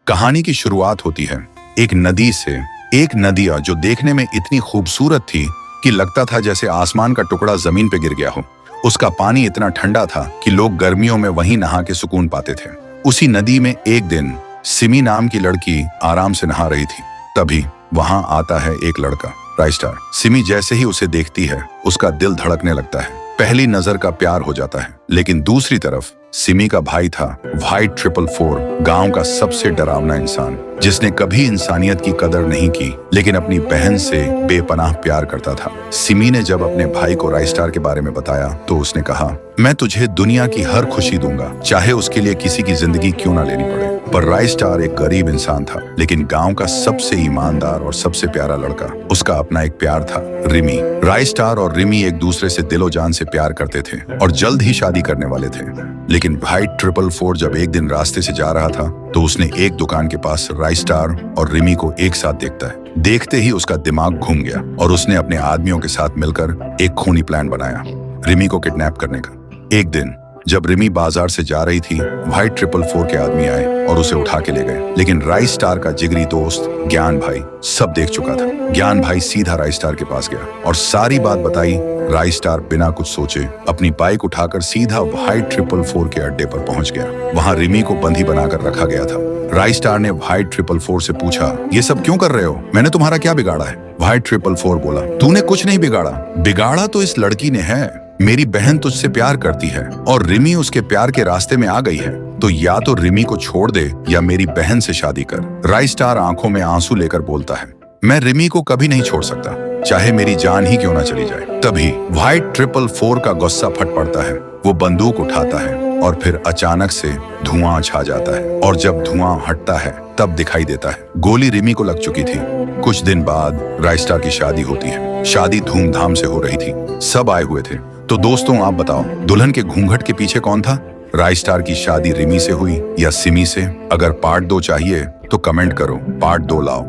कहानी की शुरुआत होती है एक नदी से। एक नदिया जो देखने में इतनी खूबसूरत थी कि लगता था जैसे आसमान का टुकड़ा जमीन पे गिर गया हो। उसका पानी इतना ठंडा था कि लोग गर्मियों में वहीं नहा के सुकून पाते थे। उसी नदी में एक दिन सिमी नाम की लड़की आराम से नहा रही थी। तभी वहां आता है एक लड़का, राइस्टार। सिमी जैसे ही उसे देखती है उसका दिल धड़कने लगता है। पहली नजर का प्यार हो जाता है। लेकिन दूसरी तरफ सिमी का भाई था व्हाइट 444, गांव का सबसे डरावना इंसान, जिसने कभी इंसानियत की कदर नहीं की लेकिन अपनी बहन से बेपनाह प्यार करता था। सिमी ने जब अपने भाई को राइस्टार के बारे में बताया तो उसने कहा, मैं तुझे दुनिया की हर खुशी दूंगा, चाहे उसके लिए किसी की जिंदगी क्यों ना लेनी पड़े। पर राइस्टार एक गरीब इंसान था, लेकिन गांव का सबसे ईमानदार और सबसे प्यारा लड़का। उसका अपना एक प्यार था, रिमी। राइस्टार और रिमी एक दूसरे से दिलो जान से प्यार करते थे और जल्द ही शादी करने वाले थे। लेकिन व्हाइट 444 जब एक दिन रास्ते से जा रहा था तो उसने एक दुकान के पास राइस्टार और रिमी को एक साथ देखता है। देखते ही उसका दिमाग घूम गया और उसने अपने आदमियों के साथ मिलकर एक खूनी प्लान बनाया, रिमी को किडनैप करने का। एक दिन जब रिमी बाजार से जा रही थी, व्हाइट 444 के आदमी आए और उसे उठा के ले गए। लेकिन राइस्टार का जिगरी दोस्त ज्ञान भाई सब देख चुका था। ज्ञान भाई सीधा राइस्टार के पास गया और सारी बात बताई। राइस्टार बिना कुछ सोचे अपनी बाइक उठाकर सीधा व्हाइट 444 के अड्डे पर पहुंच गया। वहां रिमी को बंदी बनाकर रखा गया था। राइस्टार ने व्हाइट 444 से पूछा, ये सब क्यों कर रहे हो? मैंने तुम्हारा क्या बिगाड़ा है? व्हाइट 444 बोला, तूने कुछ नहीं बिगाड़ा। बिगाड़ा तो इस लड़की ने है। मेरी बहन तुझसे प्यार करती है और रिमी उसके प्यार के रास्ते में आ गई है, तो या तो रिमी को छोड़ दे या मेरी बहन से शादी कर। राइस्टार आंखों में आंसू लेकर बोलता है, मैं रिमी को कभी नहीं छोड़ सकता, चाहे मेरी जान ही क्यों ना चली जाए। तभी व्हाइट 444 का गुस्सा फट पड़ता है। वो बंदूक उठाता है और फिर अचानक से धुआं छा जाता है और जब धुआं हटता है तब दिखाई देता है गोली रिमी को लग चुकी थी। कुछ दिन बाद राइस्टार की शादी होती है। शादी धूमधाम से हो रही थी, सब आए हुए थे। तो दोस्तों आप बताओ, दुल्हन के घूंघट के पीछे कौन था? राइस्टार की शादी रिमी से हुई या सिमी से? अगर पार्ट 2 चाहिए तो कमेंट करो, पार्ट 2 लाओ।